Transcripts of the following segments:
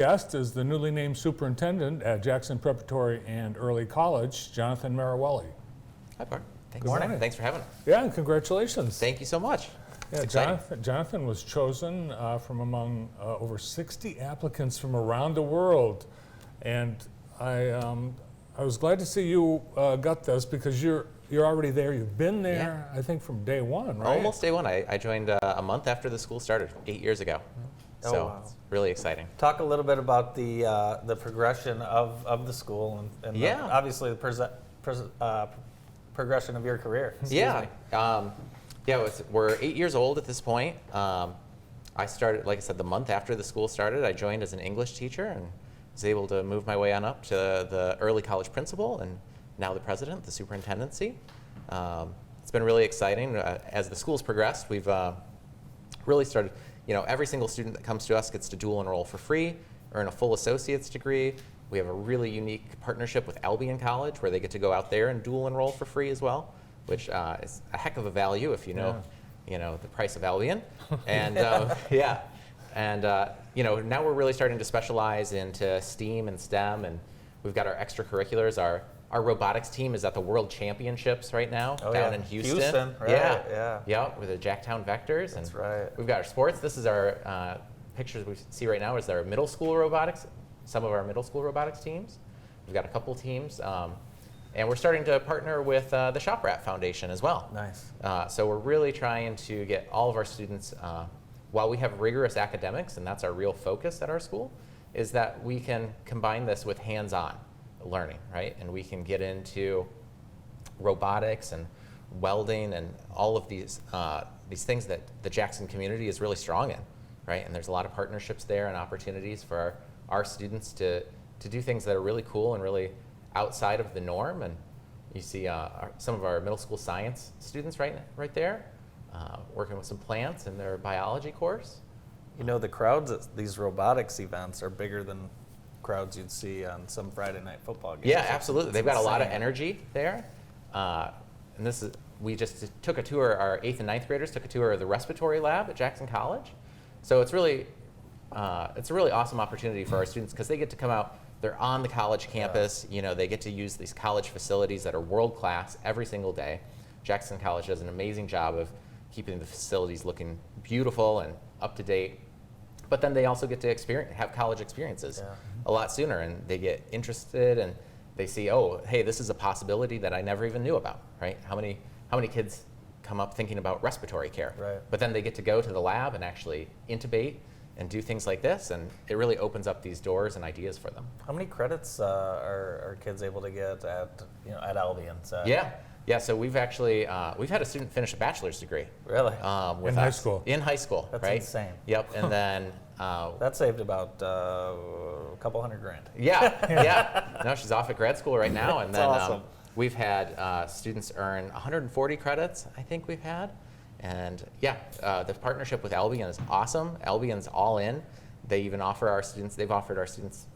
Guest is the newly named superintendent at Jackson Preparatory and Early College, Jonathon Marowelli. Hi, Bart. Good morning. Thanks for having us. Yeah, and congratulations. Thank you so much. Yeah, Jonathon was chosen from among over 60 applicants from around the world, and I was glad to see you got this because you're already there. You've been there, I think, from day one, right? Almost day one. I joined a month after the school started, 8 years ago. So wow. it's really exciting. Talk a little bit about the progression of the school and obviously the progression of your career. We're 8 years old at this point. I started, like I said, the month after the school started. I joined as an English teacher and was able to move my way on up to the early college principal and now the president, the superintendency. It's been really exciting. As the school's progressed, we've really started, every single student that comes to us gets to dual enroll for free, earn a full associate's degree. We have a really unique partnership with Albion College where they get to go out there and dual enroll for free as well, which is a heck of a value if you know the price of Albion. And now we're really starting to specialize into STEAM and STEM, and we've got our extracurriculars. Our robotics team is at the World Championships right now down in Houston. Houston, right? Yeah, with the Jacktown Vectors. That's right. We've got our sports. This is our pictures we see right now is our middle school robotics, some of our middle school robotics teams. We've got a couple teams. And we're starting to partner with the Shop Rat Foundation as well. Nice. So we're really trying to get all of our students, while we have rigorous academics, and that's our real focus at our school, is that we can combine this with hands-on learning, right? And we can get into robotics and welding and all of these things that the Jackson community is really strong in, right? And there's a lot of partnerships there and opportunities for our students to do things that are really cool and really outside of the norm. And you see some of our middle school science students right there working with some plants in their biology course. The crowds at these robotics events are bigger than crowds you'd see on some Friday night football games. Yeah, absolutely. They've got a lot of energy there. And we just took a tour, our 8th and 9th graders took a tour of the respiratory lab at Jackson College. So it's a really awesome opportunity for our students because they get to come out. They're on the college campus. They get to use these college facilities that are world class every single day. Jackson College does an amazing job of keeping the facilities looking beautiful and up to date. But then they also get to have college experiences a lot sooner, and they get interested and they see, oh, hey, this is a possibility that I never even knew about, right? How many kids come up thinking about respiratory care? Right. But then they get to go to the lab and actually intubate and do things like this, and it really opens up these doors and ideas for them. How many credits are kids able to get at Albion? So we've actually we've had a student finish a bachelor's degree. Really? In high school. In high school, That's right? insane. Yep, and then that saved about a couple $100,000. Yeah. No, she's off at grad school right now, and then awesome. We've had students earn 140 credits. I think we've had. And the partnership with Albion is awesome. Albion's all in. They've offered our students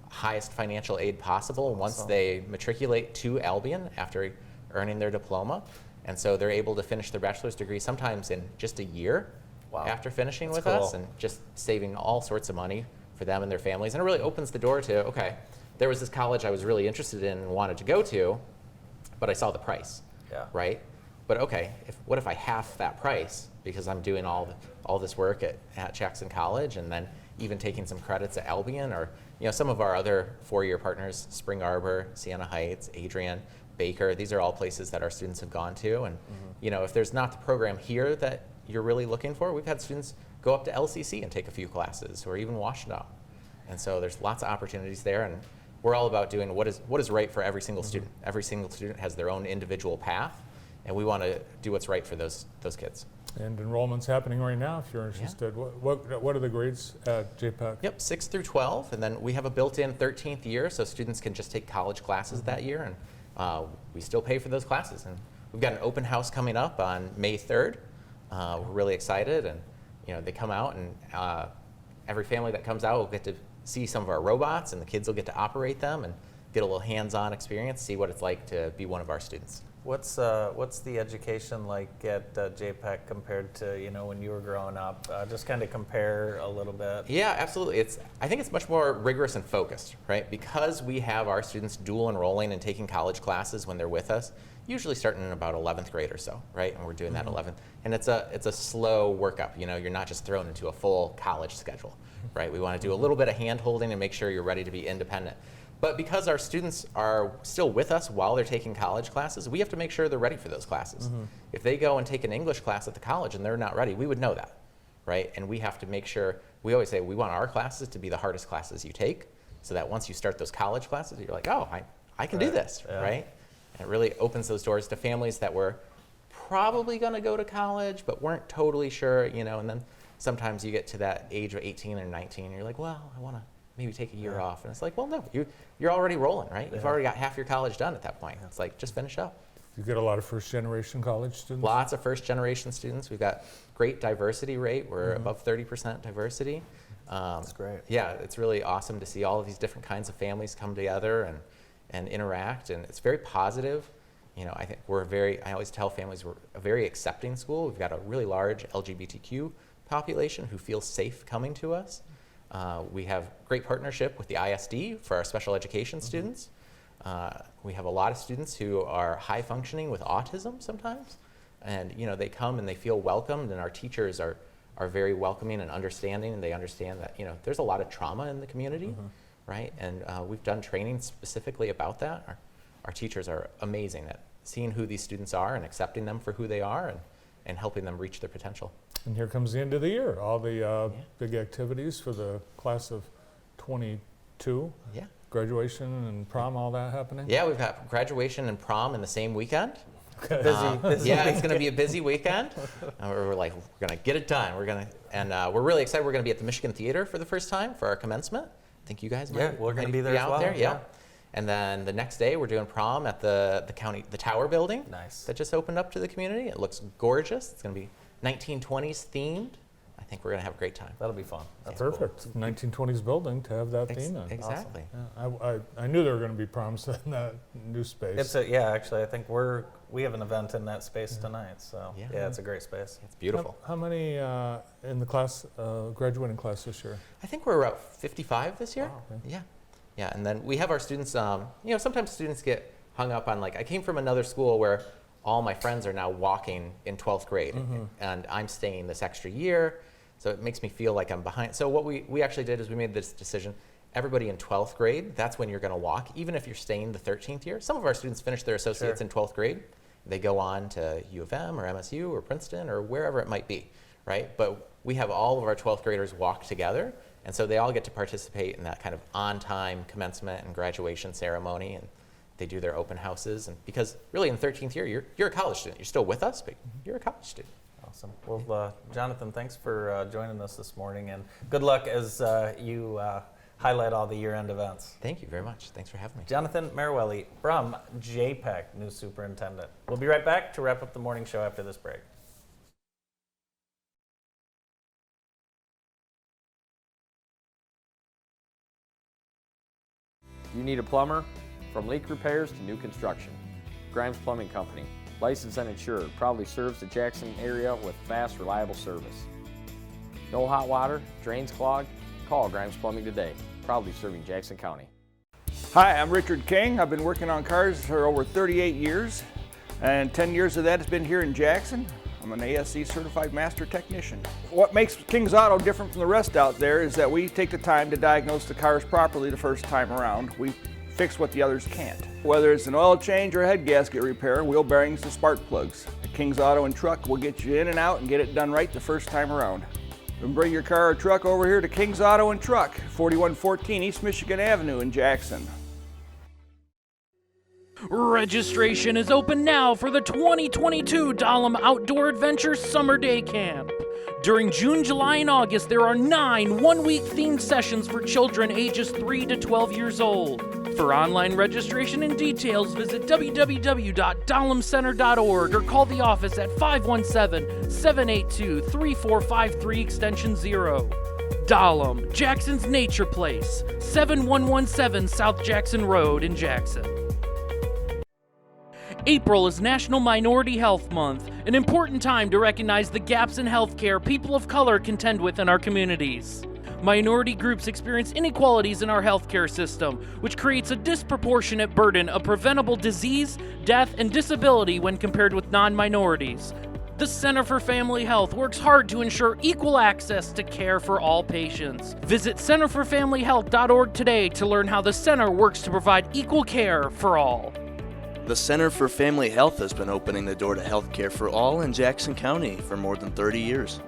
highest financial aid possible once they matriculate to Albion after earning their diploma. And so they're able to finish their bachelor's degree sometimes in just a year after finishing with us, and just saving all sorts of money for them and their families. And it really opens the door to, okay, there was this college I was really interested in and wanted to go to, but I saw the price, right? But okay, what if I half that price because I'm doing all this work at Jackson College, and then even taking some credits at Albion, or some of our other four-year partners, Spring Arbor, Siena Heights, Adrian, Baker. These are all places that our students have gone to, and if there's not the program here that you're really looking for, we've had students go up to LCC and take a few classes, or even Washington. And so there's lots of opportunities there, and we're all about doing what is right for every single student. Every single student has their own individual path, and we want to do what's right for those kids. And enrollment's happening right now if you're interested. What are the grades at JPEC? Yep, 6 through 12, and then we have a built-in 13th year, so students can just take college classes that year, and we still pay for those classes. And we've got an open house coming up on May 3rd. We're really excited, and they come out, and every family that comes out will get to see some of our robots, and the kids will get to operate them and get a little hands-on experience, see what it's like to be one of our students. What's the education like at JPEC compared to when you were growing up? Just kind of compare a little bit. Yeah, absolutely. I think it's much more rigorous and focused, right? Because we have our students dual enrolling and taking college classes when they're with us, usually starting in about 11th grade or so, right? And we're doing that 11th, and it's a slow workup. You're not just thrown into a full college schedule, right? We want to do a little bit of hand holding and make sure you're ready to be independent. But because our students are still with us while they're taking college classes, we have to make sure they're ready for those classes. If they go and take an English class at the college and they're not ready, we would know that, right? And we have to make sure, we always say we want our classes to be the hardest classes you take, so that once you start those college classes, you're like, oh, I can do this, right? And it really opens those doors to families that were probably going to go to college but weren't totally sure, and then sometimes you get to that age of 18 or 19, and you're like, well, I want to maybe take a year off. And it's like, well, no, you're already rolling, right? You've already got half your college done at that point. It's like, just finish up. You get a lot of first-generation college students? Lots of first-generation students. We've got great diversity rate. We're above 30% diversity. That's great. Yeah, it's really awesome to see all of these different kinds of families come together and interact, and it's very positive. I think I always tell families we're a very accepting school. We've got a really large LGBTQ population who feels safe coming to us. We have great partnership with the ISD for our special education students. We have a lot of students who are high functioning with autism sometimes, and they come and they feel welcomed, and our teachers are very welcoming and understanding, and they understand that there's a lot of trauma in the community, right? And we've done training specifically about that. Our teachers are amazing at seeing who these students are and accepting them for who they are, and helping them reach their potential. And here comes the end of the year, all the big activities for the class of 22. Yeah. Graduation and prom, all that happening? Yeah, we've got graduation and prom in the same weekend. Busy yeah, it's going to be a busy weekend. We're going to get it done. We're really excited. We're going to be at the Michigan Theater for the first time for our commencement. I think you guys might. We're going to be there as out well. There. Yeah. And then the next day, we're doing prom at the Tower building. Nice. That just opened up to the community. It looks gorgeous. It's going to be 1920s themed. I think we're going to have a great time. That'll be fun. That's perfect. Cool. 1920s building to have that theme in. Exactly. Awesome. Yeah, I knew there were going to be proms in that new space. Actually, I think we have an event in that space tonight. So yeah, it's a great space. It's beautiful. How many in the class, graduating class this year? I think we're about 55 this year. Wow, okay. Yeah. Yeah, and then we have our students, sometimes students get hung up on, I came from another school where all my friends are now walking in 12th grade, and I'm staying this extra year, so it makes me feel like I'm behind. So what we actually did is we made this decision, everybody in 12th grade, that's when you're going to walk, even if you're staying the 13th year. Some of our students finish their associates in 12th grade. They go on to U of M or MSU or Princeton or wherever it might be, right? But we have all of our 12th graders walk together, and so they all get to participate in that kind of on-time commencement and graduation ceremony, and they do their open houses. And because really in 13th year, you're a college student. You're still with us, but you're a college student. Awesome. Well, Jonathan, thanks for joining us this morning, and good luck as you highlight all the year-end events. Thank you very much. Thanks for having me. Jonathon Marowelli from JPEC, new superintendent. We'll be right back to wrap up the morning show after this break. You need a plumber? From leak repairs to new construction. Grimes Plumbing Company, licensed and insured, proudly serves the Jackson area with fast, reliable service. No hot water, drains clogged? Call Grimes Plumbing today, proudly serving Jackson County. Hi, I'm Richard King. I've been working on cars for over 38 years, and 10 years of that has been here in Jackson. I'm an ASC certified master technician. What makes King's Auto different from the rest out there is that we take the time to diagnose the cars properly the first time around. We fix what the others can't. Whether it's an oil change or a head gasket repair, wheel bearings to spark plugs, at King's Auto and Truck will get you in and out and get it done right the first time around. Then bring your car or truck over here to King's Auto and Truck, 4114 East Michigan Avenue in Jackson. Registration is open now for the 2022 Dahlem Outdoor Adventure Summer Day Camp. During June, July, and August, there are 9 one-week themed sessions for children ages 3 to 12 years old. For online registration and details, visit www.dahlemcenter.org or call the office at 517-782-3453 extension 0. Dahlem, Jackson's Nature Place, 7117 South Jackson Road in Jackson. April is National Minority Health Month, an important time to recognize the gaps in healthcare people of color contend with in our communities. Minority groups experience inequalities in our healthcare system, which creates a disproportionate burden of preventable disease, death, and disability when compared with non-minorities. The Center for Family Health works hard to ensure equal access to care for all patients. Visit centerforfamilyhealth.org today to learn how the center works to provide equal care for all. The Center for Family Health has been opening the door to health care for all in Jackson County for more than 30 years.